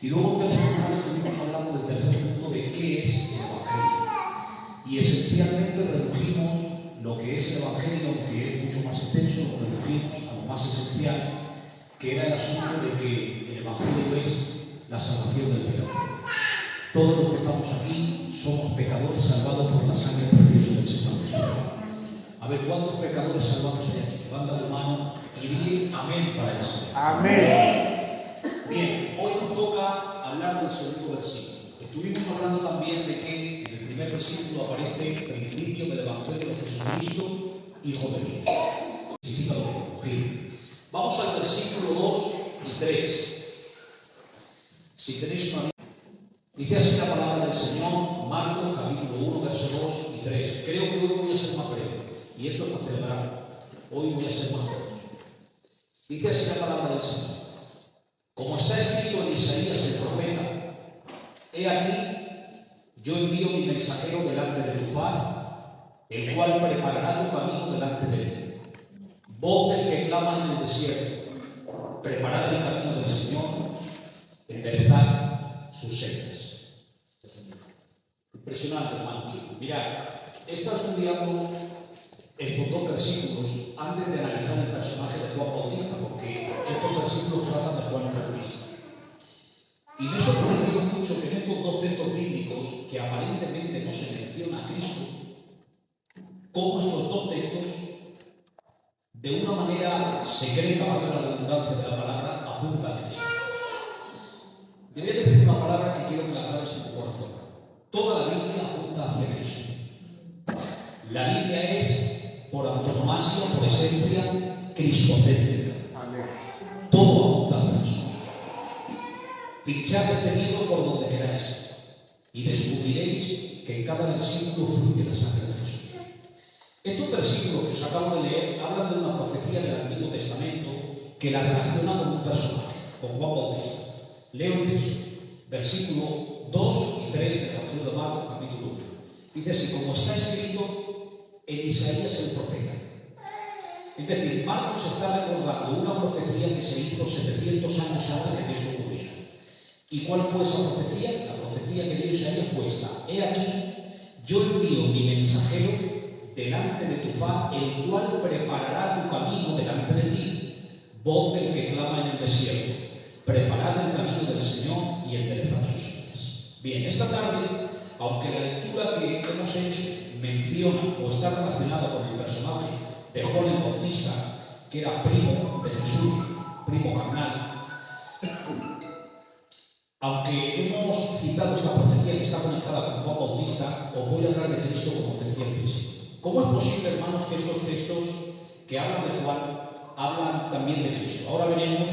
Y luego en tercer lugar estuvimos hablando del tercer punto de qué es el Evangelio. Y esencialmente redujimos lo que es el Evangelio, aunque es mucho más extenso, lo redujimos a lo más esencial, que era el asunto de que el Evangelio es la salvación del pecador. Todos los que estamos aquí somos pecadores salvados por la sangre preciosa del Señor Jesús. A ver, ¿cuántos pecadores salvados hay aquí? Levanta la mano y di amén para eso. Amén. Bien, hoy nos toca hablar del segundo versículo. Estuvimos hablando también de que en el primer versículo aparece el principio del Evangelio de Jesucristo, Hijo de Dios. Significa lo que confirma. Vamos al versículo 2 y 3. Si tenéis una... Dice así la palabra del Señor, Marcos capítulo 1, versos 2 y 3. Creo que hoy voy a ser más breve, y esto es para celebrar. Hoy voy a ser más breve. Dice así la palabra del Señor. Como está escrito en Isaías el profeta, he aquí, yo envío mi mensajero delante de tu faz, el cual preparará tu camino delante de ti. Voz del que clama en el desierto, preparad el camino del Señor, enderezad sus sendas. Impresionante, hermanos. Mirad, he estado estudiando estos dos versículos antes de analizar el personaje de Juan Bautista, porque estos versículos tratan de Juan el Bautista. Y me he sorprendido mucho que en estos dos textos bíblicos, que aparentemente no se menciona a Cristo, como estos dos textos, de una manera secreta, valga la redundancia de la palabra, apuntan a Cristo. Te voy a decir una palabra que quiero que la grabes en tu corazón. Toda la Biblia apunta hacia Cristo. La Biblia es, por antonomasia, por esencia, cristocéntrica. Todo apunta hacia Jesús. Pinchad este libro por donde queráis y descubriréis que en cada versículo fluye la sangre de Jesús. Estos versículos que os acabo de leer hablan de una profecía del Antiguo Testamento que la relaciona con un personaje, con Juan Bautista. Leo el texto, versículo 2 y 3 del Evangelio de Marcos, capítulo 1. Dice así, como está escrito en Isaías el profeta. Es decir, Marcos está recordando una profecía que se hizo 700 años antes de que esto ocurriera. ¿Y cuál fue esa profecía? La profecía que dio Isaías fue esta. He aquí, yo envío mi mensajero delante de tu faz, el cual preparará tu camino delante de ti. Voz del que clama en el desierto. Preparad el camino del Señor y enderezad sus sendas. Bien, esta tarde, aunque la lectura que hemos hecho menciona o está relacionada con el personaje de Juan el Bautista, que era primo de Jesús, primo carnal, aunque hemos citado esta profecía que está conectada con Juan Bautista, os voy a hablar de Cristo como os decía al principio. ¿Cómo es posible, hermanos, que estos textos que hablan de Juan hablan también de Cristo? Ahora veremos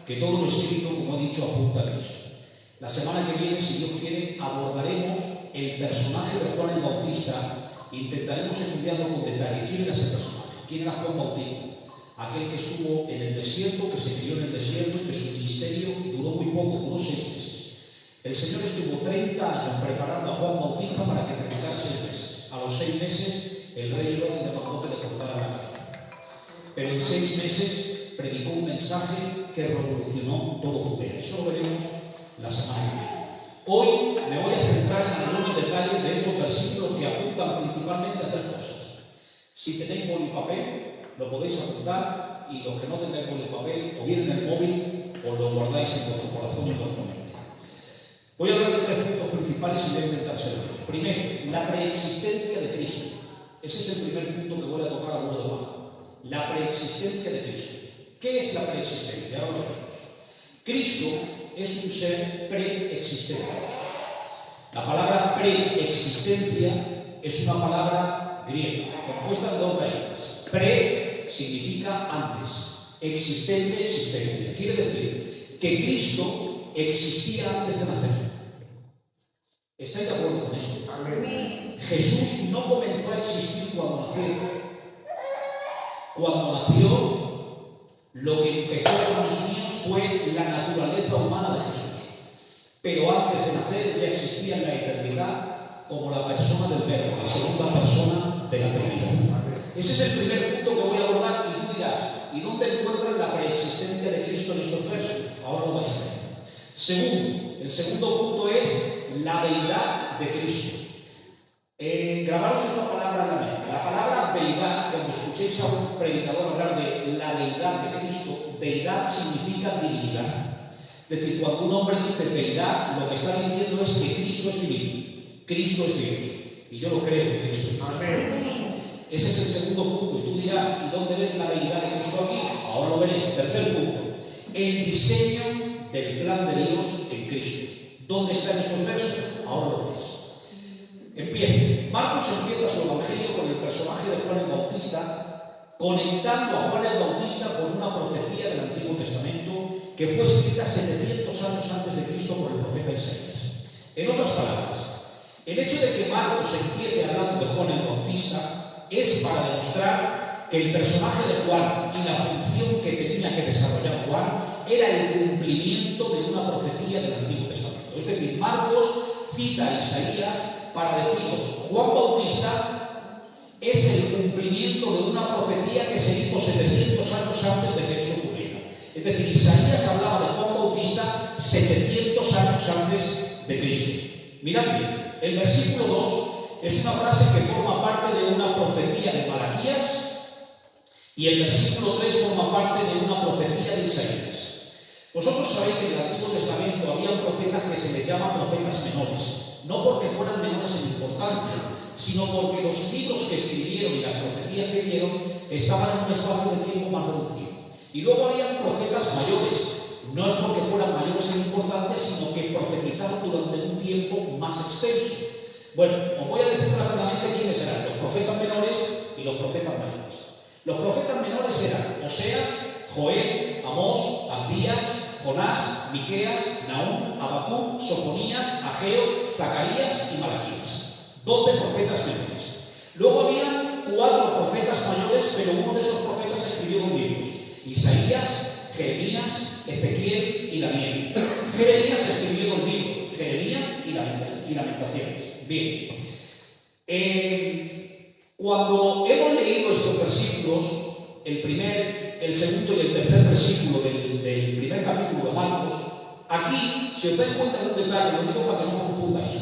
que todo lo escrito, como he dicho, apunta a Cristo. La semana que viene, si Dios quiere, abordaremos el personaje de Juan el Bautista. Intentaremos estudiarlo con detalle. ¿Quién era ese personaje? ¿Quién era Juan Bautista? Aquel que estuvo en el desierto, que se crió en el desierto y que su ministerio duró muy poco, duró 6 meses. El Señor estuvo 30 años preparando a Juan Bautista para que predicara 6 meses. A los 6 meses, el rey Herodes le mandó que le cortara la cabeza. Pero en 6 meses predicó un mensaje que revolucionó todo Judea. Eso lo veremos la semana que viene. Hoy me voy a centrar en algunos detalles de estos versículos que apuntan principalmente a 3 cosas. Si tenéis boli y papel, lo podéis apuntar, y los que no tengáis boli y papel, o bien en el móvil, o lo guardáis en vuestro corazón y en vuestra mente. Voy a hablar de 3 puntos principales y voy a intentar ser breve. Primero, la preexistencia de Cristo. Ese es el primer punto que voy a tocar a vuelo de baja. La preexistencia de Cristo. ¿Qué es la preexistencia? Ahora lo veremos. Cristo es un ser preexistente. La palabra preexistencia es una palabra griega, compuesta de 2 raíces. Pre significa antes, existente, existencia. Quiere decir que Cristo existía antes de nacer. ¿Estáis de acuerdo con esto? Amén. Jesús no comenzó a existir cuando nació. Cuando nació, lo que empezó, hermanos míos, fue la naturaleza humana de Jesús. Pero antes de nacer ya existía en la eternidad como la persona del Verbo, la segunda persona de la Trinidad. Ese es el primer punto que voy a abordar, y tú dirás, ¿y dónde encuentran la preexistencia de Cristo en estos versos? Ahora lo vais a ver. El segundo punto es la deidad de Cristo. Grabaros esta palabra en la mente. La palabra deidad, cuando escuchéis a un predicador hablar de la deidad de Cristo, deidad significa divinidad. Es decir, cuando un hombre dice deidad, lo que está diciendo es que Cristo es divino, Cristo es Dios. Y yo lo creo que Cristo es Dios. Ese es el segundo punto. Y tú dirás, ¿y dónde ves la deidad de Cristo aquí? Ahora lo veréis. Tercer punto. El diseño del plan de Dios en Cristo. ¿Dónde están estos versos? Ahora lo veréis. Marcos empieza su evangelio con el personaje de Juan el Bautista, conectando a Juan el Bautista con una profecía del Antiguo Testamento que fue escrita 700 años antes de Cristo por el profeta Isaías. En otras palabras, el hecho de que Marcos empiece hablando de Juan el Bautista es para demostrar que el personaje de Juan y la función que tenía que desarrollar Juan era el cumplimiento de una profecía del Antiguo Testamento. Es decir, Marcos cita a Isaías para deciros, Juan Bautista es el cumplimiento de una profecía que se hizo 700 años antes de que esto ocurriera. Es decir, Isaías hablaba de Juan Bautista 700 años antes de Cristo. Mirad bien, el versículo 2 es una frase que forma parte de una profecía de Malaquías y el versículo 3 forma parte de una profecía de Isaías. Vosotros sabéis que en el Antiguo Testamento había profetas que se les llama profetas menores, no porque fueran menores en importancia, sino porque los libros que escribieron y las profecías que dieron estaban en un espacio de tiempo más reducido. Y luego había profetas mayores, no es porque fueran mayores en importancia, sino que profetizaron durante un tiempo más extenso. Bueno, os voy a decir rápidamente quiénes eran los profetas menores y los profetas mayores. Los profetas menores eran Oseas, Joel, Amós, Abdías, Jonás, Miqueas, Nahum, Habacuc, Sofonías, Ageo, Zacarías y Malaquías. 12 profetas menores. Luego había 4 profetas mayores, pero uno de esos profetas escribió 2 libros: Isaías, Jeremías, Ezequiel y Daniel. Jeremías escribió 2 libros, Jeremías y Lamentaciones. Bien. Cuando hemos leído estos versículos, el segundo y el tercer versículo del primer capítulo de Marcos, aquí, si os dais cuenta de un detalle, lo digo para que no confundáis.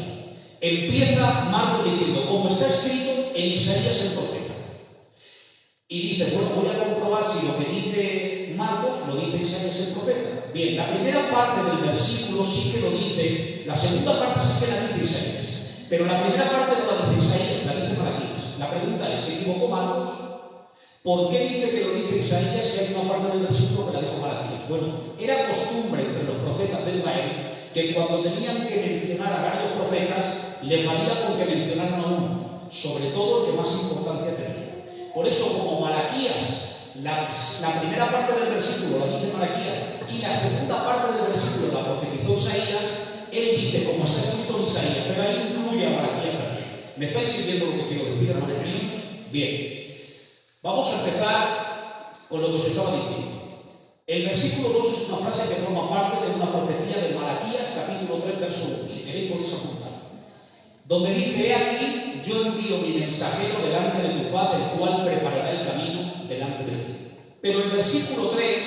Empieza Marcos diciendo, como está escrito en Isaías el profeta. Y dice, bueno, voy a comprobar si lo que dice Marcos lo dice Isaías el profeta. Bien, la primera parte del versículo sí que lo dice, la segunda parte sí que la dice Isaías, pero la primera parte no la dice Isaías, la dice Malaquías. La pregunta es, ¿se equivocó Marcos? ¿Por qué dice que lo dice Isaías si hay una parte del versículo que la dijo Malaquías? Bueno, era costumbre entre los profetas de Israel que cuando tenían que mencionar a varios profetas, les valía con que mencionaran a uno, sobre todo el que más importancia tenía. Por eso, como Malaquías, la primera parte del versículo la dice Malaquías y la segunda parte del versículo la profetizó Isaías, él dice, como está escrito en Isaías, pero ahí incluye a Malaquías también. ¿Me estáis siguiendo lo que quiero decir, hermanos míos? Bien. Vamos a empezar con lo que os estaba diciendo. El versículo 2 es una frase que forma parte de una profecía de Malaquías, capítulo 3, verso 1. Si queréis podéis apuntar. Donde dice, he aquí, yo envío mi mensajero delante de tu faz, el cual preparará el camino delante de ti. Pero el versículo 3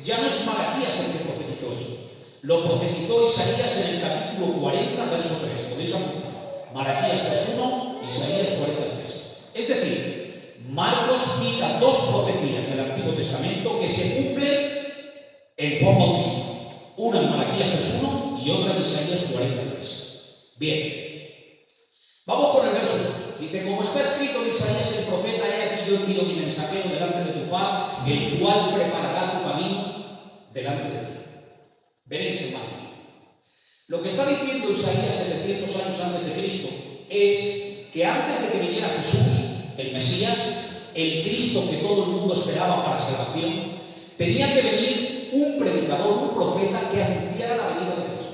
ya no es Malaquías el que profetizó eso. Lo profetizó Isaías en el capítulo 40, verso 3. Podéis apuntar. Malaquías 3.1, Isaías 43. Es decir, Marcos cita 2 profecías del Antiguo Testamento que se cumplen en Juan Bautista. Una en Malaquías 3.1 y otra en Isaías 43. Bien. Vamos con el verso 2. Dice, como está escrito en Isaías el profeta, he aquí yo envío mi mensajero delante de tu faz, el cual preparará tu camino delante de ti. Veréis, hermanos. Lo que está diciendo Isaías 700 años antes de Cristo es que antes de que viniera Jesús, el Mesías, el Cristo que todo el mundo esperaba para salvación, tenía que venir un predicador, un profeta que anunciara la venida de Dios.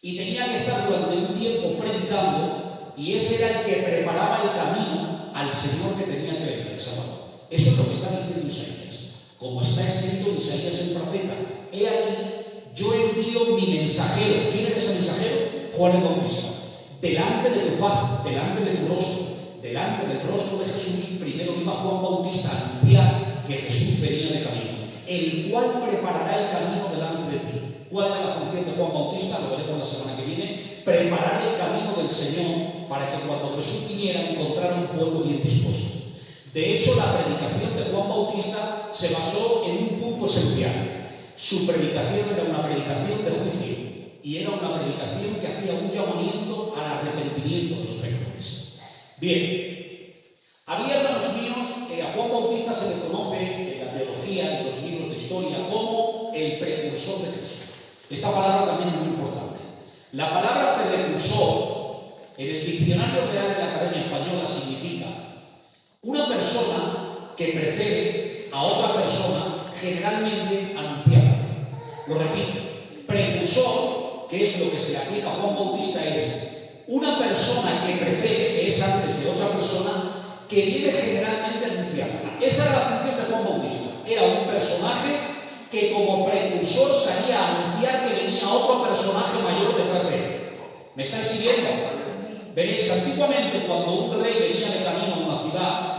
Y tenía que estar durante un tiempo predicando, y ese era el que preparaba el camino al Señor que tenía que venir, el Salvador. Eso es lo que está diciendo Isaías. Como está escrito en Isaías el profeta, he aquí, yo envío mi mensajero. ¿Quién era ese mensajero? Juan el Bautista. Delante de tu faz, delante de tu rostro. Delante del rostro de Jesús, primero iba Juan Bautista a anunciar que Jesús venía de camino, el cual preparará el camino delante de ti. ¿Cuál era la función de Juan Bautista? Lo veremos la semana que viene. Preparar el camino del Señor para que cuando Jesús viniera encontrara un pueblo bien dispuesto. De hecho, la predicación de Juan Bautista se basó en un punto esencial. Su predicación era una predicación de juicio y era una predicación que hacía un llamamiento al arrepentimiento de los pecadores. Bien, había, hermanos míos, que a Juan Bautista se le conoce en la teología, en los libros de historia, como el precursor de Cristo. Esta palabra también es muy importante. La palabra precursor en el Diccionario Real de la Academia Española significa una persona que precede a otra persona, generalmente anunciada. Lo repito, precursor, que es lo que se le aplica a Juan Bautista, es una persona que precede, que es antes de otra persona, que viene generalmente anunciada. Esa era la función de Juan Bautista. Era un personaje que como precursor salía a anunciar que venía otro personaje mayor detrás de él. ¿Me estáis siguiendo? Veréis, antiguamente cuando un rey venía de camino a una ciudad,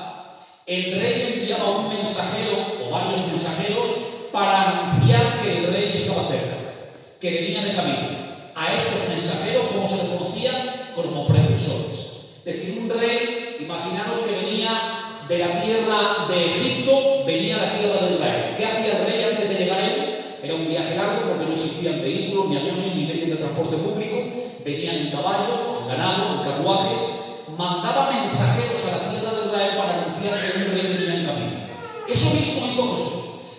el rey enviaba un mensajero o varios mensajeros para anunciar que el rey estaba cerca, que venía de camino. A estos mensajeros, ¿cómo se les conocía? Como precursores. Es decir, un rey, imaginaros que venía de la tierra de Egipto, venía a la tierra de Israel. ¿Qué hacía el rey antes de llegar él? Era un viaje largo porque no existían vehículos, ni aviones, ni medios de transporte público. Venían en caballos, en ganado, en carruajes. Mandaba mensajeros a la tierra de Israel para anunciar que un rey venía en camino. Eso mismo hizo Jesús.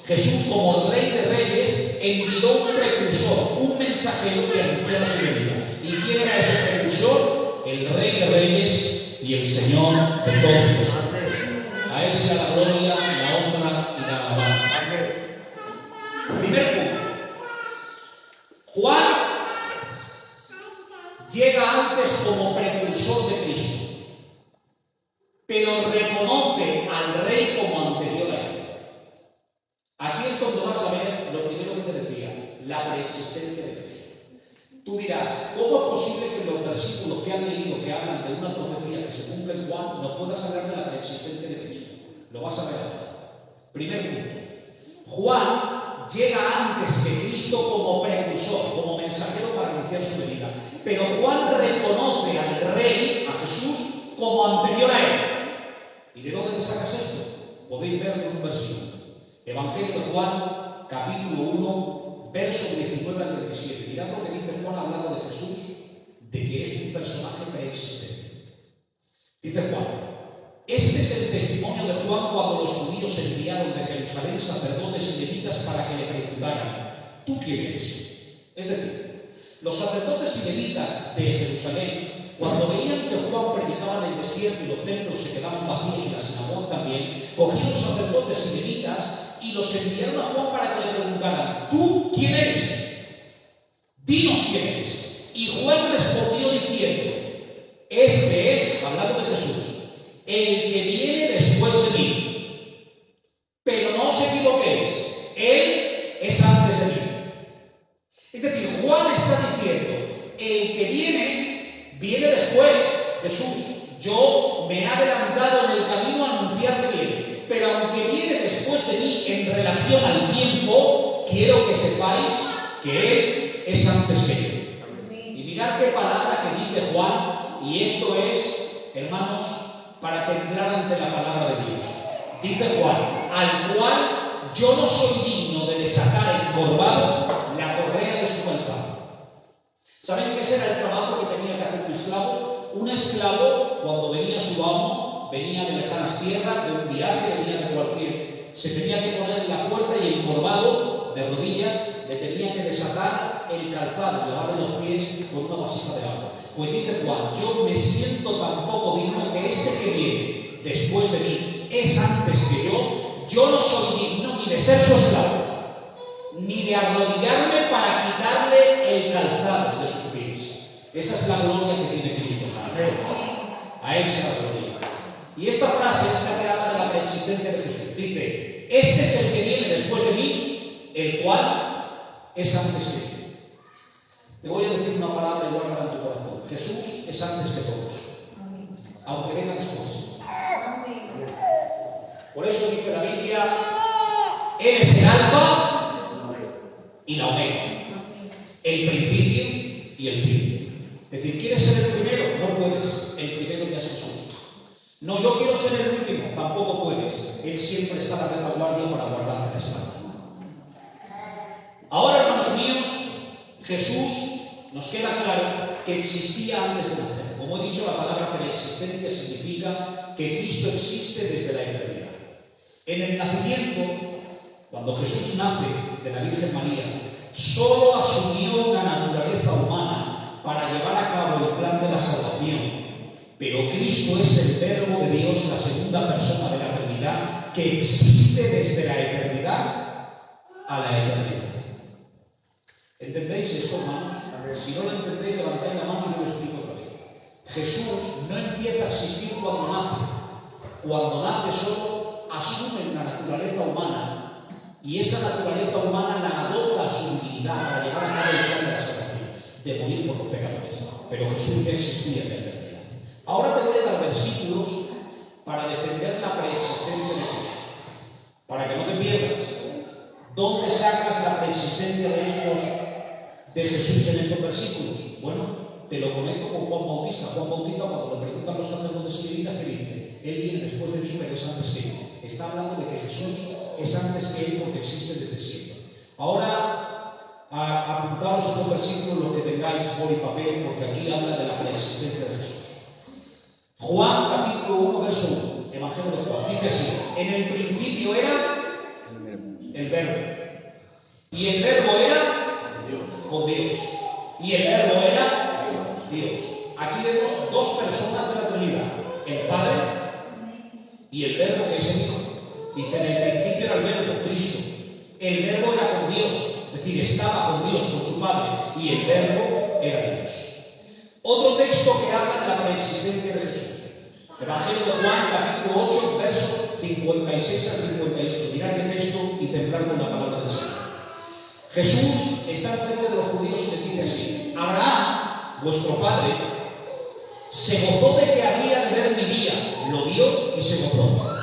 Jesús, como el Rey de Reyes, envió un precursor, un mensajero que anunciara su venida. ¿Y quién era ese precursor? El Rey de Reyes y el Señor de todos. A Él sea la gloria, la honra y la alabanza. Primer punto. Juan llega antes como precursor de Cristo, pero reconoce al Rey como anterior a él. Aquí es donde vas a ver lo primero que te decía, la preexistencia de Cristo. Tú dirás, ¿cómo es posible que los versículos que han leído que hablan de una profecía que se cumple en Juan no puedas hablar de la preexistencia de Cristo? Lo vas a ver ahora. Primer punto. Juan llega antes que Cristo como precursor, como mensajero para anunciar su venida. Pero Juan reconoce al Rey, a Jesús, como anterior a él. ¿Y de dónde te sacas esto? Podéis verlo en un versículo. Evangelio de Juan, capítulo 1, verso 19 al 27. Mirad lo que dice Juan hablando de Jesús, de que es un personaje preexistente. Dice Juan: este es el testimonio de Juan cuando los judíos enviaron de Jerusalén sacerdotes y levitas para que le preguntaran: ¿tú quién eres? Es decir, los sacerdotes y levitas de Jerusalén, cuando veían que Juan predicaba en el desierto y los templos se quedaban vacíos y las sinagogas también, cogían los sacerdotes y levitas y los enviaron a Juan para que le preguntaran: ¿tú quién eres? Dinos quién eres. Y Juan respondió diciendo: este es, hablando de Jesús, el que viene después de mí. Pero no os equivoquéis, él es antes de mí. Es decir, Juan está diciendo: el que viene después, Jesús. Yo me he adelantado en el camino a anunciar que viene. Pero aunque viene después de mí en relación al tiempo, quiero que sepáis que él es antes que yo. Y mirad qué palabra que dice Juan, y esto es, hermanos, para temblar ante la palabra de Dios. Dice Juan: al cual yo no soy digno de desatar encorvado la correa de su calzado. ¿Saben qué ese era el trabajo que tenía que hacer un esclavo? Un esclavo, cuando venía su amo, venía de lejanas tierras, de un viaje, venía de cualquier... Se tenía que poner en la puerta y encorvado, de rodillas, le tenía que desatar el calzado, lavarle los pies con una vasija de agua. Pues dice Juan: yo me siento tan poco digno que este que viene después de mí es antes que yo no soy digno ni de ser su esclavo, ni de arrodillarme para quitarle el calzado de sus pies. Esa es la gloria que tiene Cristo. A Él sea la gloria. Y esta frase es la que habla de la preexistencia de Jesús. Dice: este es el que viene después de mí, el cual es antes que yo. Te voy a decir una palabra igual para tu corazón. Jesús es antes que todos, aunque venga después. Por eso dice la Biblia: Él es el alfa y la omega. el principio y el fin. Es decir, ¿quieres ser el primero? No puedes. El primero ya es Jesús. No, yo quiero ser el último. Tampoco puedes. Él siempre está a la retaguardia para guardarte la espalda. Ahora, hermanos míos, Jesús nos queda claro que existía antes de nacer. Como he dicho, la palabra preexistencia significa que Cristo existe desde la eternidad. En el nacimiento, cuando Jesús nace de la Virgen María, solo asumió una naturaleza humana para llevar a cabo el plan de la salvación. Pero Cristo es el Verbo de Dios, la segunda persona de la Trinidad, que existe desde la eternidad a la eternidad. ¿Entendéis esto, hermanos? Si no lo entendéis, levantáis la mano y yo lo explico otra vez. Jesús no empieza a existir cuando nace. Cuando nace solo asume una naturaleza humana y esa naturaleza humana la adopta a su divinidad para llevar a cabo el plan de la salvación, de morir por los pecadores. Pero Jesús ya existía en la eternidad. Ahora te voy a dar versículos para defender la preexistencia de Cristo, para que no te pierdas. ¿Dónde sacas la preexistencia de Jesús en estos versículos? Bueno, te lo comento con Juan Bautista. Juan Bautista, cuando le preguntan los sacerdotes y levitas, ¿qué dice? Él viene después de mí, pero es antes que yo. Está hablando de que Jesús es antes que él porque existe desde siempre. Ahora, apuntaros a los versículos, lo que tengáis por y papel, porque aquí habla de la preexistencia de Jesús. Juan, capítulo 1, verso 1, Evangelio de Juan, dice así: en el principio era el Verbo, y el Verbo era con Dios, y el Verbo era Dios. Aquí vemos dos personas de la Trinidad, el Padre y el Verbo, que es el Hijo. Dice, en el principio era el Verbo, Cristo. El Verbo era con Dios, es decir, estaba con Dios, con su Padre, y el Verbo era Dios. Otro texto que habla de la preexistencia de Jesús. Evangelio de Juan, capítulo 8, versos 56 al 58. Mirad qué texto y temblad con la palabra del Señor. Jesús está enfrente de los judíos y les dice así: Abraham, vuestro padre, se gozó de que habría de ver mi día. Lo vio y se gozó.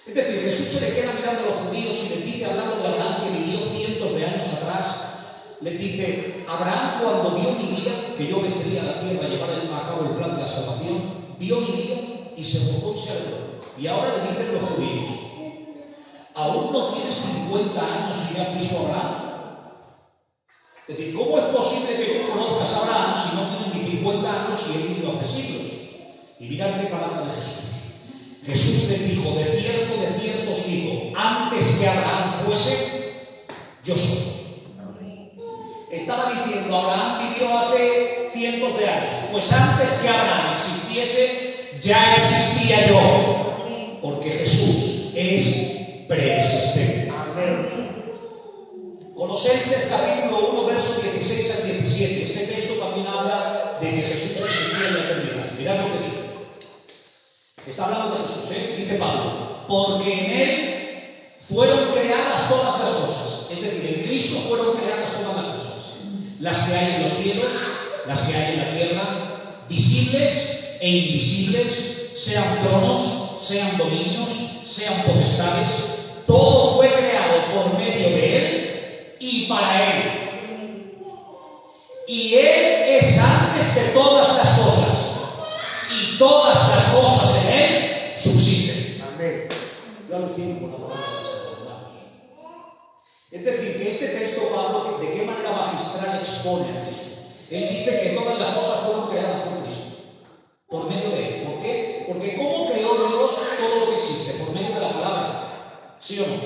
Es decir, Jesús se le queda mirando a los judíos y les dice, hablando de Abraham, que vivió cientos de años atrás, les dice: Abraham, cuando vio mi día, que yo vendría a la tierra a llevar a cabo el plan de la salvación, vio mi día y se gozó y se alegró. Y ahora le dicen los judíos: ¿aún no tienes 50 años y ya has visto a Abraham? Es decir, ¿cómo es posible que tú conozcas a Abraham si no tienes ni 50 años y él vivió hace siglos? Y mirad qué palabra de Jesús. Jesús les dijo: de cierto os digo, antes que Abraham fuese, yo soy. Estaba diciendo, Abraham vivió hace cientos de años. Pues antes que Abraham existiese, ya existía yo. Porque Jesús es preexistente. Colosenses capítulo 1, versos 16 al 17. Este texto también habla de que Jesús existía en la eternidad. Mirad lo que dice. Está hablando de Jesús, dice Pablo: porque en él fueron creadas todas las cosas. Es decir, en Cristo fueron creadas todas las cosas. Las que hay en los cielos, las que hay en la tierra, visibles e invisibles, sean tronos, sean dominios, sean potestades. Todo fue creado por medio de él y para él. Y él es antes de todas las cosas. Y todas las cosas en él subsisten. Amén. Yo alucino con la palabra de los hermanos. Es decir, que este texto, Pablo, de qué manera magistral expone a Cristo. Él dice que todas las cosas fueron creadas por Cristo, por medio de él. ¿Por qué? Porque ¿cómo creó Dios todo lo que existe? Por medio de la palabra. ¿Sí o no?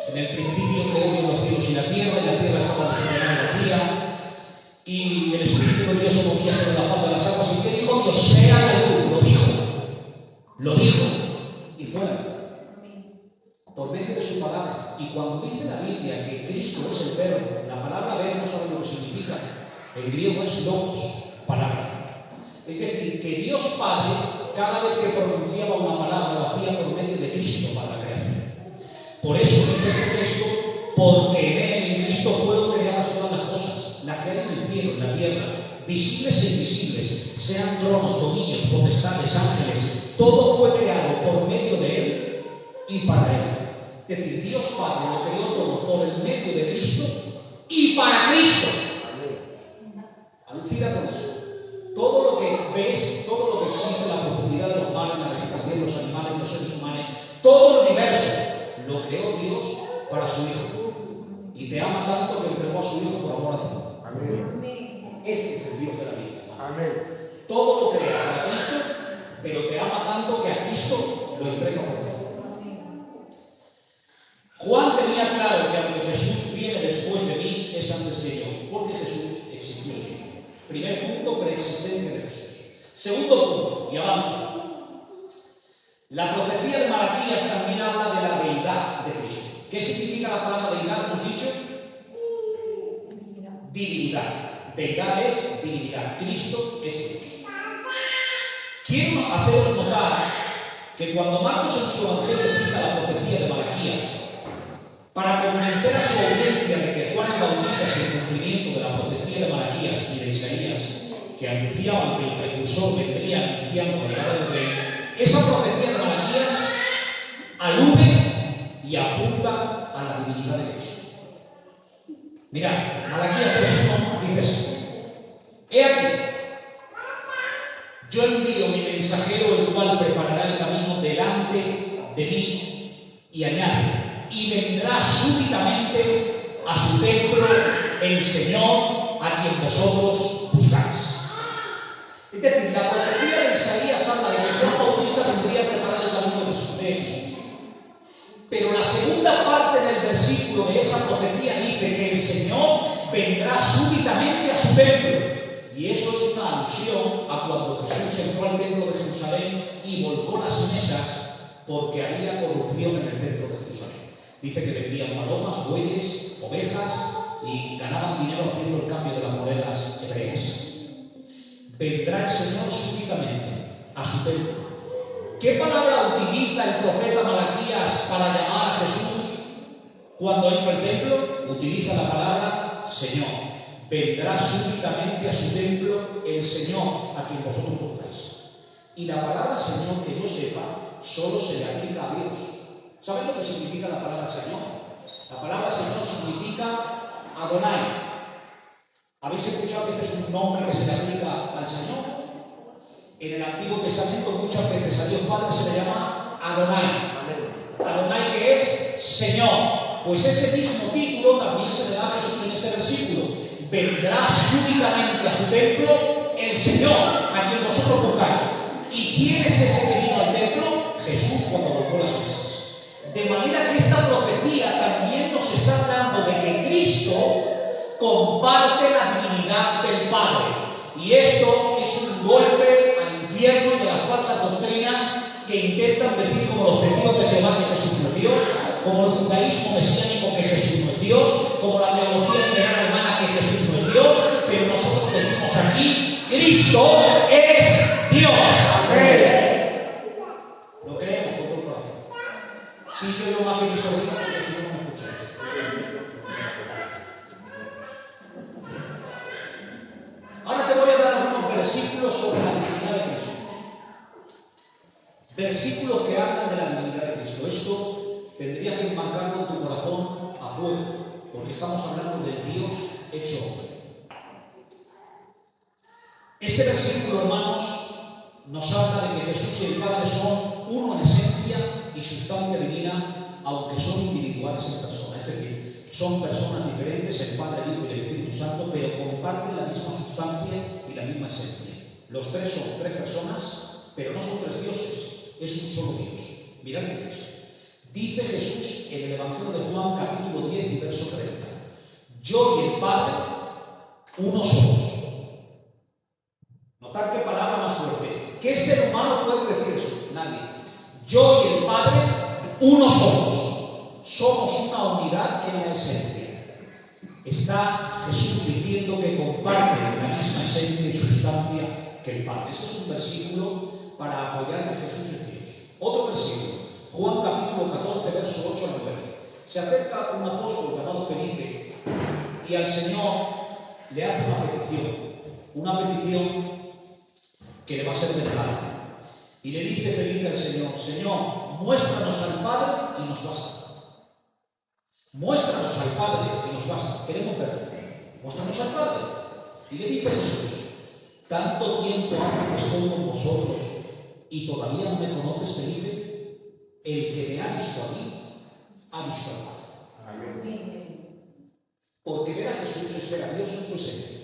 En el principio creó Dios los cielos y la tierra estaba sobre la energía, y el Espíritu de Dios se movía sobre la faz de las aguas. ¿Y qué dijo Dios? Sea la luz. Lo dijo, y fue la luz. Por medio de su palabra. Y cuando dice la Biblia que Cristo es el Verbo, la palabra verbo, ¿saben lo que significa? En griego es logos, palabra. Es decir, que Dios Padre, cada vez que pronunciaba una palabra, lo hacía por medio de Cristo para la creación. Por eso dice este texto: porque en él, en Cristo, fueron creadas todas las cosas, las que hay en el cielo, en la tierra, visibles e invisibles, sean tronos, dominios, potestades, ángeles. Todo fue creado por medio de él y para él. Es decir, Dios Padre lo creó todo por el medio de Cristo y para Alucina con eso. Todo lo que ves, todo lo que existe en la profundidad de los mares, la vegetación, los animales, los seres humanos, todo el universo lo creó Dios para su Hijo. Y te ama tanto que entregó a su Hijo por amor a ti. Amén. Este es el Dios de la Biblia. Amén. Todo lo crea para Cristo, pero te ama tanto que a Cristo lo entrega por ti. Juan tenía claro que aunque Jesús viene después de mí, es antes que yo, porque Jesús existió siempre. Primer punto, preexistencia de Jesús. Segundo punto, y avanza. La profecía de Malaquías también habla de la deidad de Cristo. ¿Qué significa la palabra deidad? Hemos dicho divinidad. Deidad es divinidad. Cristo es Dios. Quiero haceros notar que cuando Marcos en su evangelio cita la profecía de Malaquías, para convencer a su audiencia de que Juan el Bautista es el cumplimiento de la profecía de Malaquías y de Isaías, que anunciaban que el precursor vendría anunciando la llegada del rey, esa profecía de Malaquías alude y apunta a la divinidad de Cristo. Mirad, Malaquías 3:1 dice así: he aquí, yo envío mi mensajero, el cual preparará el camino delante de mí, y añade: y vendrá súbitamente a su templo el Señor a quien vosotros buscáis. Es decir, la profecía de Isaías habla de que Juan Bautista vendría a preparar el camino de Jesús. Pero la segunda parte del versículo de esa profecía dice que el Señor vendrá súbitamente a su templo. Y eso es una alusión a cuando Jesús entró al templo de Jerusalén y volcó las mesas porque había corrupción en el templo de Jerusalén. Dice que vendían palomas, bueyes, ovejas y ganaban dinero haciendo el cambio de las monedas hebreas. Vendrá el Señor súbitamente a su templo. ¿Qué palabra utiliza el profeta Malaquías para llamar a Jesús cuando entra al templo? Utiliza la palabra Señor. Vendrá súbitamente a su templo el Señor a quien vosotros buscáis. Y la palabra Señor, que yo sepa, solo se le aplica a Dios. ¿Sabéis lo que significa la palabra Señor? La palabra Señor significa Adonai. ¿Habéis escuchado que este es un nombre que se le aplica al Señor? En el Antiguo Testamento muchas veces a Dios Padre se le llama Adonai. Adonai, que es Señor. Pues ese mismo título también se le da a Jesús en este versículo. Vendrá súbitamente a su templo el Señor a quien vosotros buscáis. ¿Y quién es ese que vino al templo? Jesús, cuando volcó las mesas. De manera que esta profecía también nos está hablando de que Cristo comparte la divinidad del Padre. Y esto es un golpe al infierno y a las falsas doctrinas que intentan decir, como los testigos de Jehová, que Jesús no es Dios, como el judaísmo mesiánico, que Jesús no es Dios, como la teología liberal alemana, que Jesús no es Dios, pero nosotros decimos aquí: Cristo es Dios. Amén. Lo creemos con todo el corazón. Sí, yo veo más que mi sobrino, porque si no, no me escucháis. Ahora te voy a dar algunos versículos sobre la divinidad de Cristo. Versículos que hablan de la divinidad de Cristo. Esto tendrías que enmarcarlo en tu corazón a fuego, porque estamos hablando del Dios hecho hombre. Este versículo, hermanos, nos habla de que Jesús y el Padre son uno en esencia y sustancia divina, aunque son individuales en persona. Es decir, son personas diferentes, el Padre, el Hijo y el Espíritu Santo, pero comparten la misma sustancia y la misma esencia. Los tres son tres personas, pero no son tres dioses, es un solo Dios. Mirad qué Cristo. Dice Jesús en el Evangelio de Juan, capítulo 10 y verso 30: yo y el Padre, uno somos. Notar qué palabra más fuerte. ¿Qué ser humano puede decir eso? Nadie. Yo y el Padre, uno somos. Somos una unidad en la esencia. Está Jesús diciendo que comparten la misma esencia y sustancia que el Padre. Ese es un versículo para apoyar que Jesús es Dios. Otro versículo, Juan capítulo 14, verso 8 al 9. Se acerca un apóstol llamado Felipe y al Señor le hace una petición que le va a ser denegada. Y le dice Felipe al Señor: Señor, muéstranos al Padre y nos basta. Muéstranos al Padre y nos basta. Queremos verlo. Muéstranos al Padre. Y le dice Jesús: tanto tiempo hace que estoy con vosotros y todavía no me conoces, te dice, el que me ha visto a mí, ha visto al Padre. Porque ver a Jesús es ver a Dios en su esencia.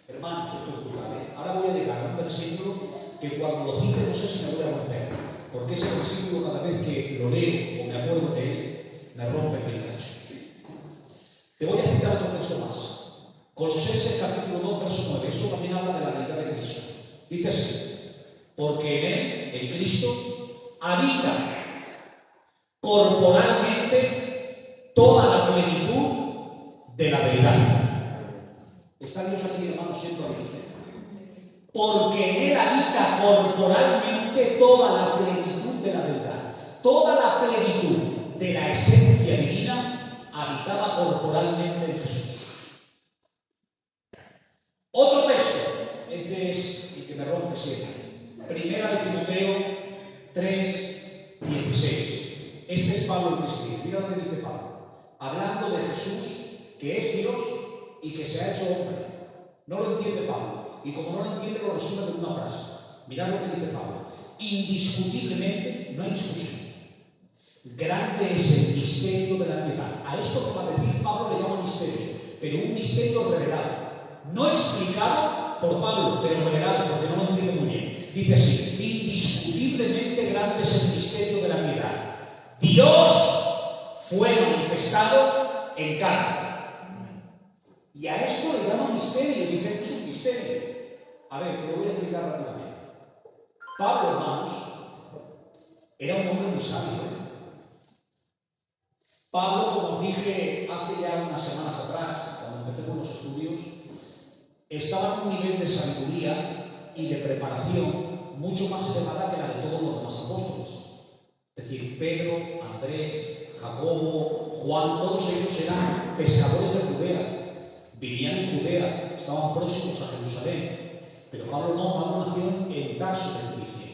Hermanos, esto es brutal, ¿eh? Ahora voy a llegar a un versículo que cuando lo cite no sé si me voy a romper, porque ese versículo cada vez que lo leo o me acuerdo de él, me rompe el pedazo. Te voy a citar otro texto más. Colosenses capítulo 2, verso 9. Esto también habla de la deidad de Cristo. Dice así: porque en él, en Cristo, habita corporalmente toda la plenitud de la deidad. Está Dios aquí, hermanos, siento a Dios. Porque en él habita corporalmente toda la plenitud de la deidad. Toda la plenitud de la esencia divina habitaba corporalmente en Jesús. Otro texto, este es el que me rompe siempre. Primera de Timoteo 3:16. Este es Pablo el que escribe. Mira lo que dice Pablo. Hablando de Jesús, que es Dios y que se ha hecho hombre. No lo entiende Pablo. Y como no lo entiende, lo resume con una frase. Mirad lo que dice Pablo. Indiscutiblemente, no hay discusión. Grande es el misterio de la piedad. A esto que va a decir Pablo le llama misterio, pero un misterio revelado. No explicado por Pablo, pero revelado, porque no lo entiende muy bien. Dice así: indiscutiblemente grande es el misterio de la piedad. Dios fue manifestado en carne. Y a esto le llama misterio, dice que es un misterio. A ver, te lo voy a explicar rápidamente. Pablo, hermanos, era un hombre muy sabio. Pablo, como os dije hace ya unas semanas atrás, cuando empecé con los estudios, estaba en un nivel de sabiduría y de preparación mucho más elevada que la de todos los demás apóstoles. Es decir, Pedro, Andrés, Jacobo, Juan, todos ellos eran pescadores de Judea. Vivían en Judea, estaban próximos a Jerusalén. Pero Pablo no, Pablo nació en Tarso de Cilicia.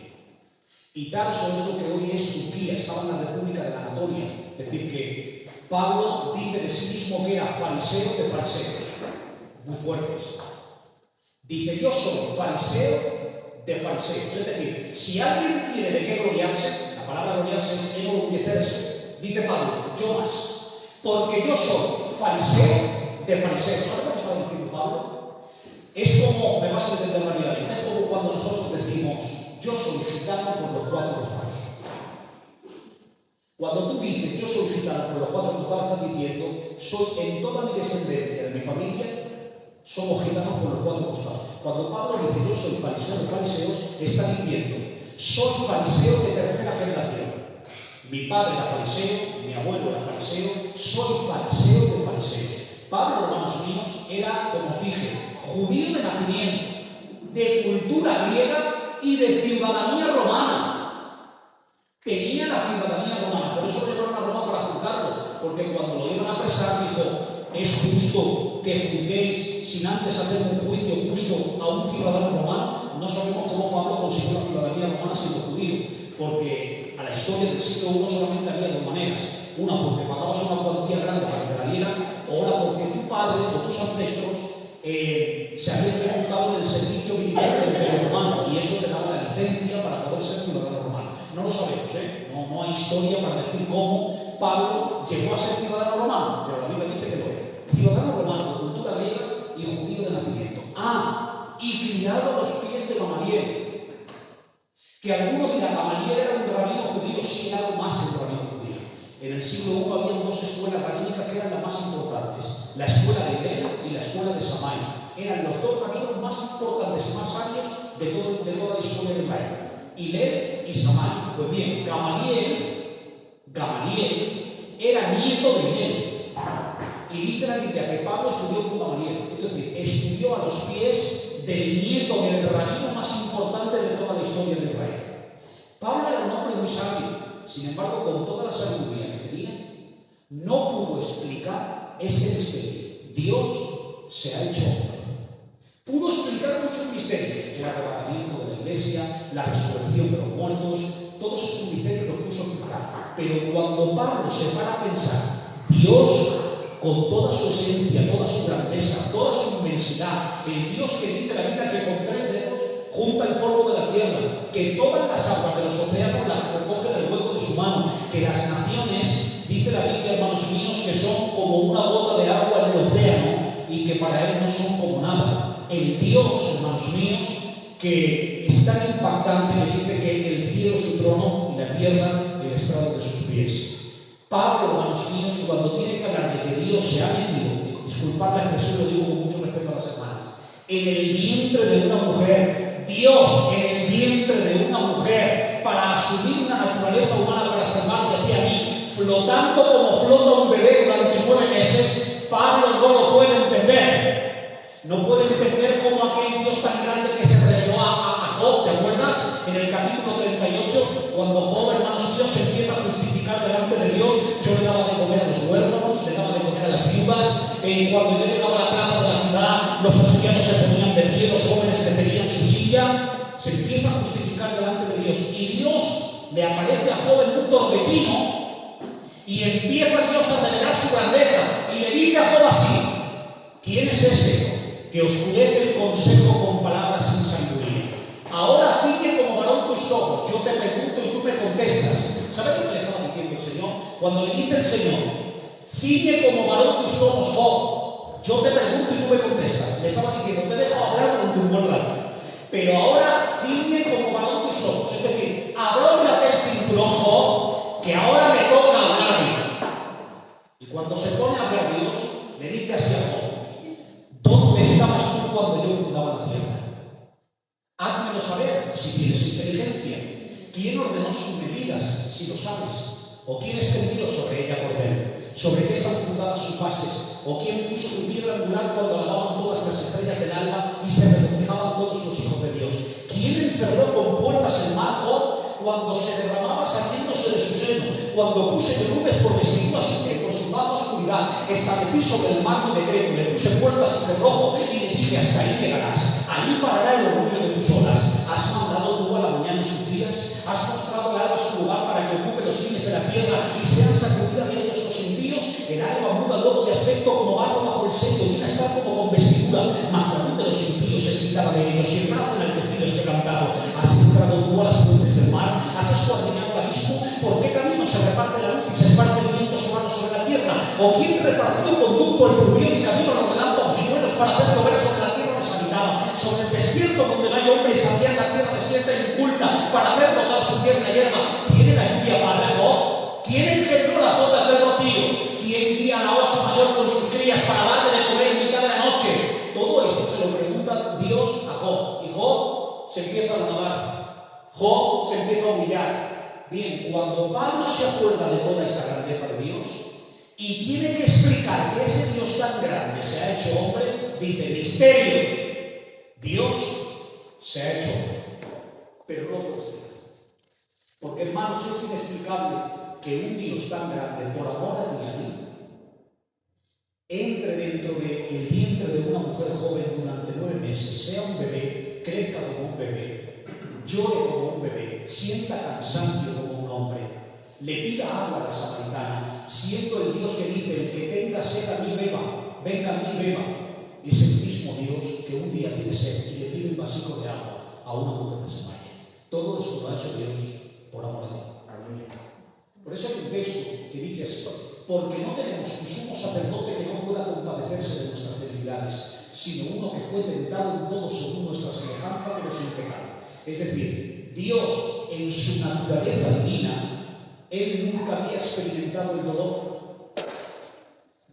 Y Tarso es lo que hoy es Turquía, estaba en la República de Anatolia. Es decir, que Pablo dice de sí mismo que era fariseo de fariseos. Muy fuerte esto. Dice: yo soy fariseo de fariseos. Es decir, si alguien tiene de qué gloriarse, la palabra gloriarse es enorgullecerse. Dice Pablo: yo más. Porque yo soy fariseo de fariseos. ¿Sabes lo que estaba diciendo Pablo? Es como, me vas a entender rápidamente, es como cuando nosotros decimos: yo soy gitano por los 4 costados. Cuando tú dices: yo soy gitano por los 4 costados, estás diciendo: soy en toda mi descendencia de mi familia, somos gitanos por los 4 costados. Cuando Pablo dice: yo soy fariseo de fariseos, está diciendo: soy fariseo de tercera generación. Mi padre era fariseo, mi abuelo era fariseo, soy fariseo de fariseos. Pablo, hermanos míos, era, como os dije, judío de nacimiento, de cultura griega y de ciudadanía romana. Tenía la ciudadanía romana, por eso lo llevaron a Roma para juzgarlo, porque cuando lo iban a apresar dijo: es justo que juzguéis sin antes hacer un juicio justo a un ciudadano romano. No sabemos cómo Pablo consiguió la ciudadanía romana siendo judío, porque a la historia del siglo I solamente había 2 maneras. Una, porque pagabas una cuantía grande para que te la dieran, o otra, porque tu padre o tus ancestros se habían resultado en el servicio militar del Imperio Romano, y eso te daba la licencia para poder ser ciudadano romano. No lo sabemos, no hay historia para decir cómo Pablo llegó a ser ciudadano romano, pero la Biblia dice que lo era. Ciudadano romano de cultura griega y judío de nacimiento. Y criado a los pies de Gamaliel. Que alguno dirá: Gamaliel era un rabino judío. Sí, era algo más que un rabino judío. En el siglo I había 2 escuelas rabínicas que eran las más importantes: la escuela de Hillel y la escuela de Shammai. Eran los 2 rabinos más importantes y más sabios de toda la historia de Israel. Hillel y Shammai. Pues bien, Gamaliel era nieto de Hillel. Y dice la Biblia que Pablo estudió con Gamaliel. Es decir, estudió a los pies del nieto del rabino más importante de toda la historia de Israel. Pablo era un hombre muy sabio. Sin embargo, con toda la sabiduría que tenía, no pudo explicar este misterio. Dios se ha hecho hombre. Pudo explicar muchos misterios: el arrebatamiento de la iglesia, la resurrección de los muertos. Todos esos misterios los puso a explicar. Pero cuando Pablo se para a pensar, Dios, con toda su esencia, toda su grandeza, toda su inmensidad, El Dios que dice la Biblia que con 3 dedos junta el polvo de la tierra, que todas las aguas de los océanos las recoge en el hueco de su mano, que las naciones, dice la Biblia, hermanos míos, que son como una gota de agua en el océano y que para él no son como nada. El Dios, hermanos míos, que es tan impactante, me dice que el cielo es su trono y la tierra el estrado de sus pies. Pablo, hermanos míos, cuando tiene que hablar de que Dios se ha metido, disculpad la expresión, lo digo con mucho respeto a las hermanas, en el vientre de una mujer, Dios en el vientre de una mujer, para asumir una naturaleza humana para salvarte a ti y a mí, flotando como flota un bebé durante 9 meses, Pablo no lo puede entender. No puede entender cómo aquel Dios tan grande que se reveló a Job, ¿te acuerdas? En el capítulo 38, cuando Job, hermanos míos, se empieza a justificar delante de Dios. Yo le daba de comer a los huérfanos, le daba de comer a las viudas. Cuando yo llegaba a la plaza de la ciudad, los ancianos se ponían de pie, los jóvenes se tenían su silla. Se empieza a justificar delante de Dios. Y Dios le aparece a Job en un torbellino y empieza Dios a revelar su grandeza. Y le dice a Job así: ¿quién es ese que oscurece el consejo con palabras sin sabiduría? Ahora ciñe como varón tus ojos. Yo te pregunto y tú me contestas. ¿Sabes lo que le estaba diciendo el Señor? Cuando le dice el Señor: ciñe como varón tus ojos, Job, yo te pregunto y tú me contestas. Le estaba diciendo: te he dejado hablar con tu buen rato, pero ahora ciñe como varón tus ojos. Es decir, abróchate el cinturón, Job, que ahora me toca hablar. Y cuando se pone a hablar Dios, le dice así a Job: ¿dónde estabas tú cuando yo fundaba la tierra? Házmelo saber si tienes inteligencia. ¿Quién ordenó sus medidas, si lo sabes? ¿O quién extendió sobre ella por ver? ¿Sobre qué están fundadas sus bases? ¿O quién puso su piedra angular cuando alababan todas las estrellas del alba y se regocijaban todos los hijos de Dios? ¿Quién encerró con puertas el mar, Job, cuando se derramaba saliéndose de su seno? Cuando puse nubes por vestido así que por su baja oscuridad establecí sobre el mar mi decreto, le puse puertas y cerrojo y le dije: hasta ahí llegarás, ahí parará el orgullo de tus olas. ¿Has mandado tú a la mañana sus días? ¿Has mostrado al alba su lugar para que ocupe los fines de la tierra y sean sacudidas de ellos los impíos? El alba muda luego de aspecto como barro bajo el sello, viene a estar como con vestidura, mas la luz de los impíos es quitada de ellos y el brazo enaltecido es quebrantado. ¿Has entrado tú a las fuentes del mar? ¿Has escuadriñado el abismo? ¿Por qué camino se reparte la luz y se esparce el viento sobre la tierra? ¿O quién repartió conducto el turbión y camino los relámpagos y truenos para hacer llover sobre la tierra deshabitada, sobre el desierto donde no hay hombre y saciar la tierra desierta e inculta para hacer brotar su tierna hierba? ¿Quién la lluvia para Job? ¿Quién engendró las gotas del rocío? ¿Quién guía a la osa mayor con sus crías para darle de comer en mitad de la noche? Todo esto se lo pregunta Dios a Job. Y Job se empieza a nadar. Job se empieza a humillar. Bien, cuando Pablo se acuerda de toda esa grandeza de Dios y tiene que explicar que ese Dios tan grande se ha hecho hombre, dice: misterio. Dios se ha hecho hombre. Pero no lo puedo explicar. Porque, hermanos, es inexplicable que un Dios tan grande, por amor a ti y a mí, entre dentro del vientre de una mujer joven durante 9 meses, sea un bebé, crezca como un bebé, llore como un bebé, sienta cansancio como un hombre, le pida agua a la samaritana, siendo el Dios que dice: el que tenga sed a mí beba, venga a mí beba. Es el mismo Dios que un día tiene sed y le pide un vasito de agua a una mujer de Samaria. Todo esto lo ha hecho Dios por amor a ti. Por eso hay un texto que dice esto: porque no tenemos un sumo sacerdote que no pueda compadecerse de nuestras debilidades, sino uno que fue tentado en todo según nuestra semejanza, pero sin pecado. Es decir, Dios, en su naturaleza divina, Él nunca había experimentado el dolor.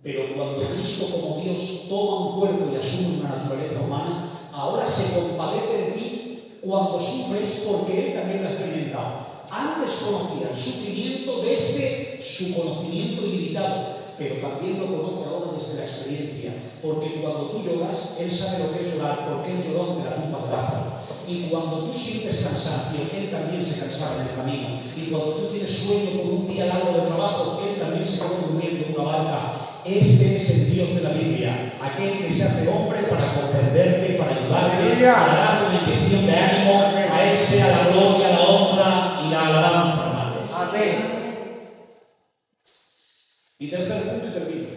Pero cuando Cristo, como Dios, toma un cuerpo y asume una naturaleza humana, ahora se compadece de ti cuando sufres, porque Él también lo ha experimentado. Antes conocía el sufrimiento desde su conocimiento ilimitado, pero también lo conoce ahora desde la experiencia, porque cuando tú lloras, Él sabe lo que es llorar, porque Él lloró ante la tumba de Lázaro. Y cuando tú sientes cansancio, Él también se cansaba en el camino. Y cuando tú tienes sueño por un día largo de trabajo, Él también se quedó durmiendo en una barca. Este es el Dios de la Biblia, aquel que se hace hombre para comprenderte, para ayudarte, para darte una inyección de ánimo. A Él sea la gloria, la honra y la alabanza, hermanos. Amén. Y tercer punto y termino.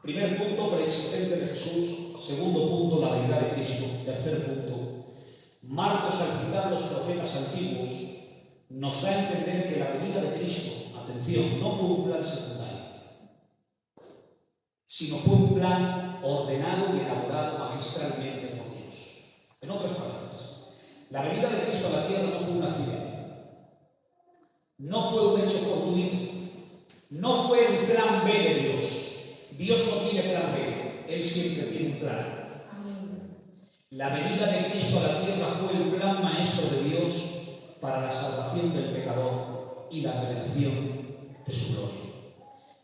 Primer punto, preexistencia de Jesús. segundo punto, la venida de Cristo. Tercer punto, Marcos, al citar los profetas antiguos, nos da a entender que la venida de Cristo, atención, no fue un plan secundario, sino fue un plan ordenado y elaborado magistralmente por Dios. En otras palabras, la venida de Cristo a la tierra no fue un accidente, no fue un hecho fortuito, no fue el plan B de Dios. Dios no tiene plan B, Él siempre tiene un plan. La venida de Cristo a la tierra fue el plan maestro de Dios para la salvación del pecador y la revelación de su gloria.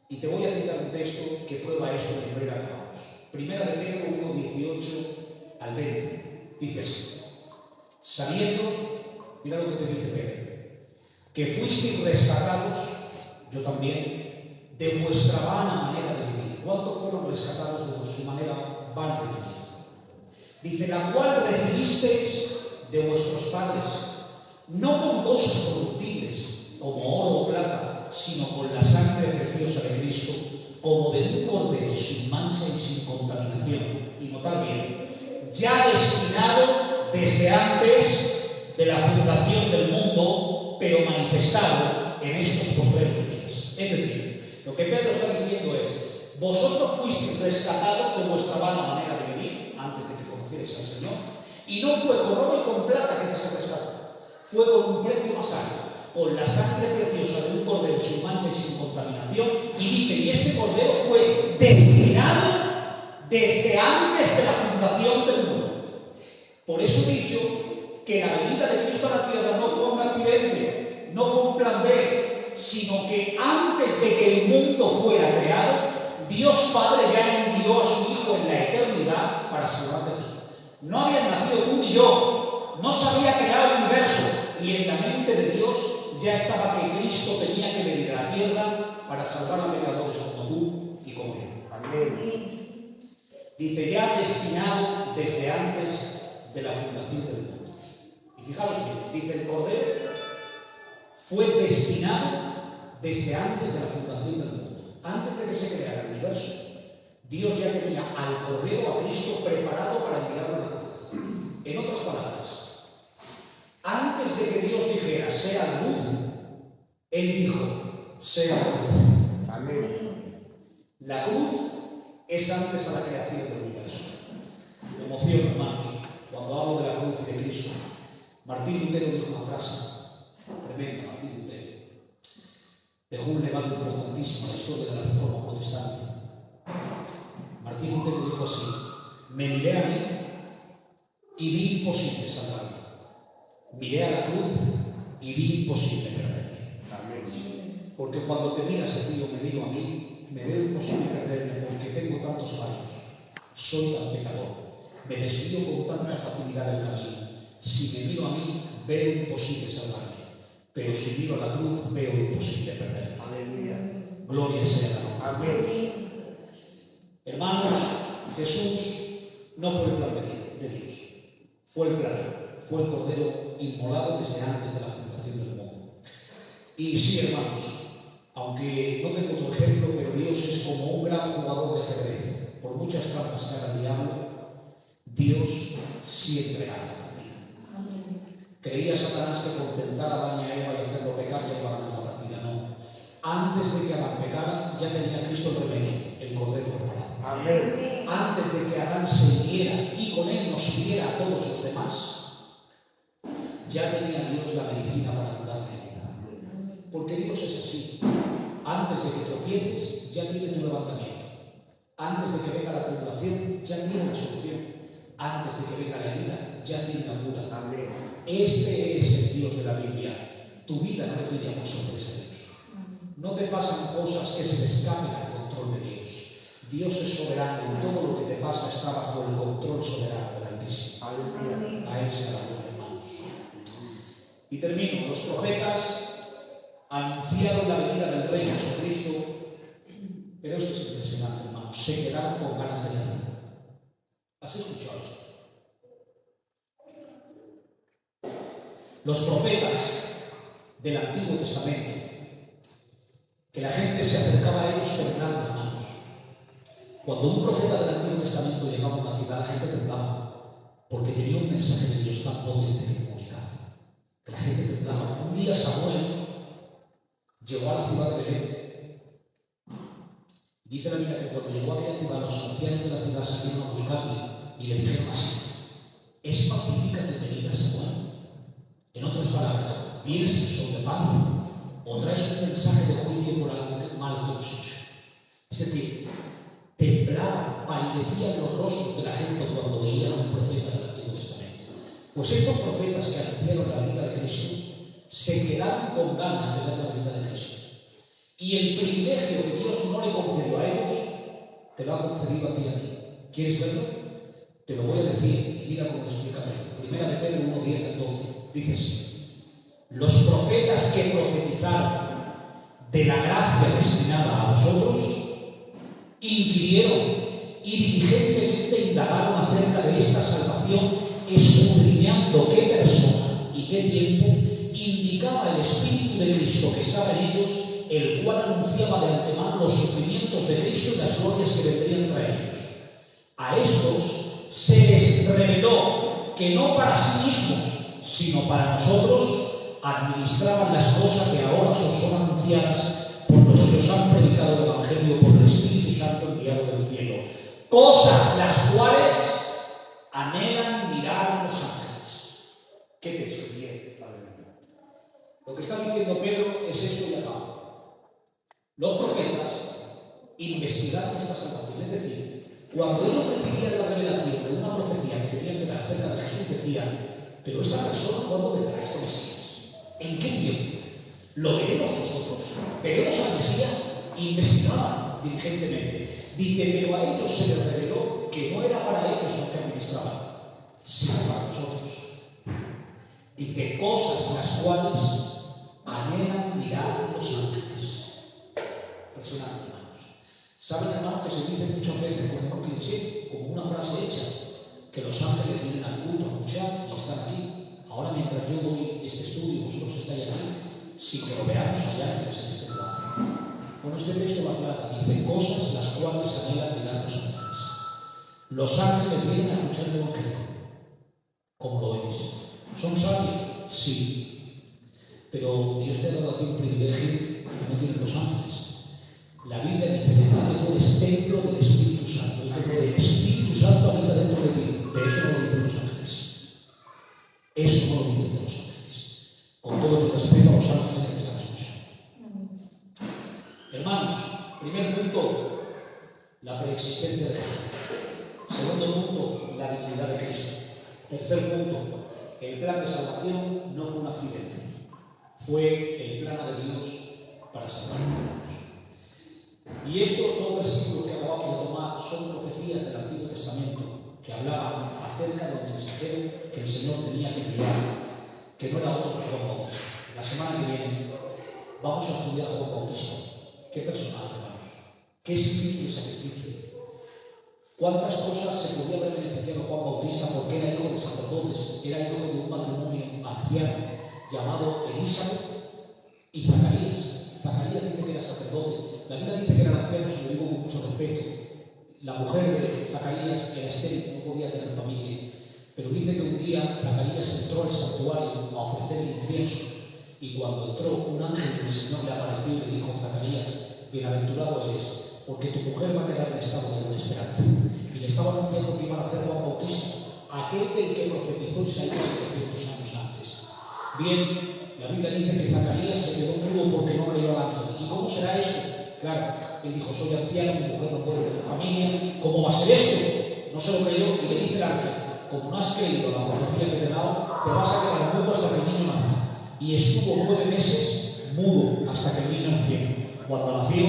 Y te voy a citar un texto que prueba esto de manera que vamos. Primera de Pedro 1, 18 al 20. Dice así: sabiendo, mira lo que te dice Pedro, que fuisteis rescatados, yo también, de vuestra vana manera de vivir. ¿Cuántos fueron rescatados de vuestra manera vana de vivir? Dice, la cual recibisteis de vuestros padres, no con cosas corruptibles, como oro o plata, sino con la sangre preciosa de Cristo, como de un cordero sin mancha y sin contaminación. Y notad bien, ya destinado desde antes de la fundación del mundo, pero manifestado en estos postreros días. Es decir, lo que Pedro está diciendo es: vosotros fuisteis rescatados de vuestra vana manera de vivir antes de que conocierais al Señor, y no fue con oro y con plata que se rescató, fue con un precio más alto, con la sangre preciosa de un cordero sin mancha y sin contaminación. Y dice, y este cordero fue destinado desde antes de la fundación del mundo. Por eso he dicho que la venida de Cristo a la tierra no fue un accidente, no fue un plan B, sino que antes de que el mundo fuera creado, Dios Padre ya envió a su Hijo en la eternidad para salvarte a ti. No habían nacido tú ni yo, no se había creado el universo, y en la mente de Dios ya estaba que Cristo tenía que venir a la tierra para salvar a pecadores como tú y como yo. Amén. Dice, ya destinado desde antes de la fundación del mundo. Y fijaros bien, dice, el Cordero fue destinado desde antes de la fundación del mundo. Antes de que se creara el universo, Dios ya tenía al Cordero, a Cristo, preparado para enviarlo a la cruz. En otras palabras, antes de que Dios dijera, sea luz, Él dijo, sea luz. Amén. La cruz es antes a la creación del universo. Me emociono, hermanos, cuando hablo de la cruz y de Cristo. Martín Lutero dijo una frase tremenda. Martín Lutero dejó un legado importantísimo a la historia de la Reforma Protestante. Martín Lutero dijo así: me miré a mí y vi imposible salvarme. Miré a la cruz y vi imposible perderme. Amén. Porque cuando te miras a ti o me miro a mí, me veo imposible perderme porque tengo tantos fallos. Soy tan pecador. Me desvío con tanta facilidad del camino. Si me miro a mí, veo imposible salvarme. Pero si miro a la cruz, veo imposible perderme. Aleluya. Gloria sea a Dios. Hermanos, Jesús no fue el plan de Dios. Fue el plan. Fue el Cordero inmolado desde antes de la fundación del mundo. Y sí, hermanos, aunque no tengo otro ejemplo, pero Dios es como un gran jugador de ajedrez. Por muchas trampas que haga el diablo, Dios siempre gana la partida. Creía Satanás que por tentar a Adán y a Eva y hacerlo pecar ya iba a ganar la partida. No. Antes de que Adán pecara, ya tenía Cristo el remedio, el Cordero preparado. Amén. Antes de que Adán se hiriera y con él nos hiriera a todos los demás, ya tenía Dios la medicina para curar la herida. Porque Dios es así. Antes de que tropieces, ya tiene tu levantamiento. Antes de que venga la tribulación, ya tiene la solución. Antes de que venga la herida, ya tiene la cura. Amén. Este es el Dios de la Biblia. Tu vida no le pide más sorpresa a Dios. No te pasan cosas que se le escapen al control de Dios. Dios es soberano y todo lo que te pasa está bajo el control soberano del Altísimo. Amén. A Él sea la gloria. Y termino. Los profetas anunciaron la venida del Rey Jesucristo, pero esto es impresionante, hermanos. Se quedaron con ganas de leer. ¿Has escuchado esto? Los profetas del Antiguo Testamento, que la gente se acercaba a ellos temblando, hermanos. Cuando un profeta del Antiguo Testamento llegaba a una ciudad, Dice la Biblia que cuando llegó a aquella ciudad, los ancianos de la ciudad salieron a buscarle y le dijeron así: ¿es pacífica tu venida, Samuel? En otras palabras, ¿vienes en son de paz o traes un mensaje de juicio por algo malo que hemos hecho? Es decir, temblaban, palidecían los rostros de la gente cuando veían a un profeta del Antiguo Testamento. Pues estos profetas que anunciaron la venida de Cristo se quedaron con ganas de ver la venida de Cristo. Y el privilegio que Dios no le concedió a ellos, te lo ha concedido a ti y a mí. ¿Quieres verlo? Te lo voy a decir y mira cómo lo explica Pedro. Primera de Pedro 1, 10 al 12. Dice así: los profetas que profetizaron de la gracia destinada a vosotros inquirieron y diligentemente indagaron acerca de esta salvación, escudriñando qué persona y qué tiempo indicaba el Espíritu de Cristo que estaba en ellos, el cual anunciaba de antemano los sufrimientos de Cristo y las glorias que vendrían tras ellos. A estos se les reveló que no para sí mismos, sino para nosotros, administraban las cosas que ahora os son anunciadas por los que os han predicado el Evangelio por el Espíritu Santo enviado del cielo. Cosas las cuales anhelan mirar los ángeles. ¿Qué texto? Bien, la verdad. Lo que está diciendo Pedro es esto y acá. Los profetas investigaron esta salvación, es decir, cuando ellos recibían la revelación de una profecía que tenían que dar acerca de Jesús, decían: pero esta persona, ¿cuándo vendrá este Mesías? ¿En qué tiempo? Lo veremos nosotros. Veremos al Mesías. Investigaban diligentemente. Dice: pero a ellos se les reveló que no era para ellos lo que administraban, sino para nosotros. Dice: cosas las cuales anhelan mirar los ángeles. Impresionante, hermanos. ¿Saben, hermanos, que se dice muchas veces como un cliché, como una frase hecha, que los ángeles vienen al culto a escuchar y están aquí? Ahora, mientras yo doy este estudio, vosotros estáis aquí, sin que lo veamos allá, que es en este lugar. Bueno, este texto va claro, dice: cosas las cuales anhelan mirar los ángeles. Los ángeles vienen a escuchar el Evangelio. ¿Cómo lo veis? ¿Son sabios? Sí. Pero Dios te ha dado a ti un privilegio que no tienen los ángeles. La Biblia dice que tú eres templo del Espíritu Santo. Dice que el Espíritu Santo habita dentro de ti. De eso no lo dicen los ángeles. Eso no lo dicen los ángeles. Con todo el respeto a los ángeles que me están escuchando. Hermanos, primer punto, la preexistencia de Jesús. Segundo punto, la dignidad de Cristo. Tercer punto, el plan de salvación no fue un accidente. Fue el plan de Dios para salvarnos. Y estos dos versículos que acabamos de tomar son profecías del Antiguo Testamento que hablaban acerca del mensajero que el Señor tenía que enviar, que no era otro que Juan Bautista. La semana que viene vamos a estudiar a Juan Bautista. ¿Qué personaje, hermanos? ¿Qué espíritu de sacrificio? ¿Cuántas cosas se podía haber beneficiado Juan Bautista porque era hijo de sacerdotes, era hijo de un matrimonio anciano llamado Elizabeth y Zacarías? Zacarías dice que era sacerdote. La Biblia dice que eran ancianos, y lo digo con mucho respeto. La mujer de Zacarías era estéril, no podía tener familia. Pero dice que un día Zacarías entró al santuario a ofrecer el incienso, y cuando entró, un ángel del Señor le apareció y le dijo: Zacarías, bienaventurado eres, porque tu mujer va a quedar en estado de buena esperanza. Y le estaba anunciando que iban a hacer Juan Bautista, aquel del que profetizó Isaías 700 años antes. Bien, la Biblia dice que Zacarías se quedó mudo porque no creyó al ángel. ¿Y cómo será esto? Claro, él dijo: soy anciano, mi mujer no puede tener familia, ¿cómo va a ser esto? No se lo creyó y le dice el ángel: como no has creído la profecía que te he dado, te vas a quedar mudo hasta que el niño nazca. Y estuvo 9 meses mudo hasta que el niño nació. Cuando nació,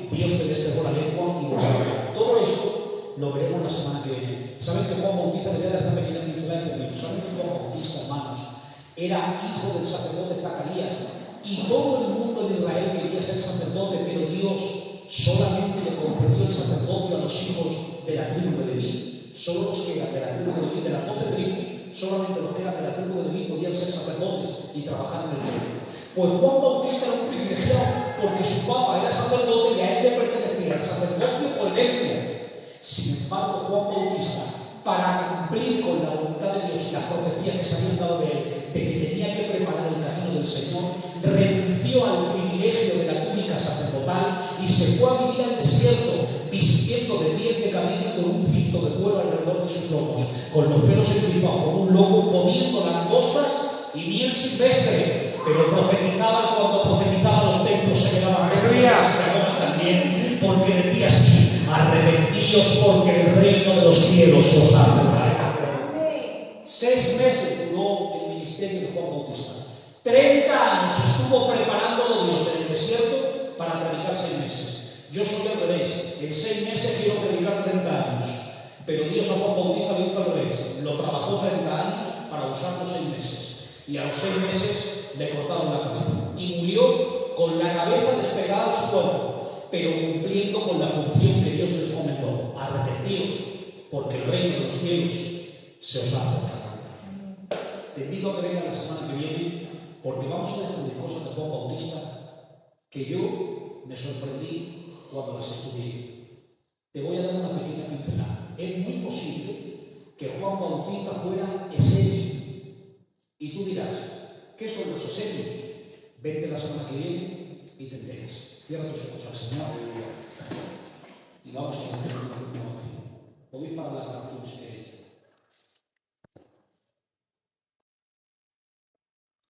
Dios le despegó la lengua y volvió a hablar. Todo esto lo veremos la semana que viene. ¿Saben que Juan Bautista, le voy a dar esta pequeña pincelada en términos? ¿Saben que Juan Bautista, hermanos, era hijo del sacerdote Zacarías? Y todo el mundo de Israel quería ser sacerdote, pero Dios solamente le concedió el sacerdocio a los hijos de la tribu de Leví. Solo los que eran de la tribu de Leví, de las 12 tribus, solamente los que eran de la tribu de Leví podían ser sacerdotes y trabajar en el templo. Pues Juan Bautista era un privilegiado porque su papá era sacerdote y a él le pertenecía el sacerdocio por herencia. Sin embargo, Juan Bautista, para cumplir con la voluntad de Dios y las profecías que se habían dado de él, de que tenía que preparar el camino del Señor, renunció al privilegio de la túnica sacerdotal y se fue a vivir al desierto pueblo alrededor de sus lomos, con los pelos erizos, como un loco, comiendo langostas y miel silvestre. Pero profetizaba, cuando profetizaba los templos se quedaban los también, porque decía así: arrepentíos porque el reino de los cielos os ha acercado. 6 meses duró el ministerio de Juan Bautista. 30 años estuvo preparándolo Dios en el desierto para predicar 6 meses. Yo soy al revés. En 6 meses quiero predicar 30 años. Pero Dios a Juan Bautista lo hizo al revés. Lo trabajó 30 años para usarlo 6 meses. Y a los 6 meses le cortaron la cabeza. Y murió con la cabeza despegada de su cuerpo, pero cumpliendo con la función que Dios les comentó: arrepentíos, porque el reino de los cielos se os ha acercado. Te invito a que venga la semana que viene, porque vamos a descubrir cosas de Juan Bautista que yo me sorprendí cuando las estudié. Te voy a dar una pequeña pincelada. Es muy posible que Juan Bautista fuera esenio. Y tú dirás: ¿qué son los esenios? Vente la semana que viene y te enteres. Cierra tus ojos al Señor y vamos a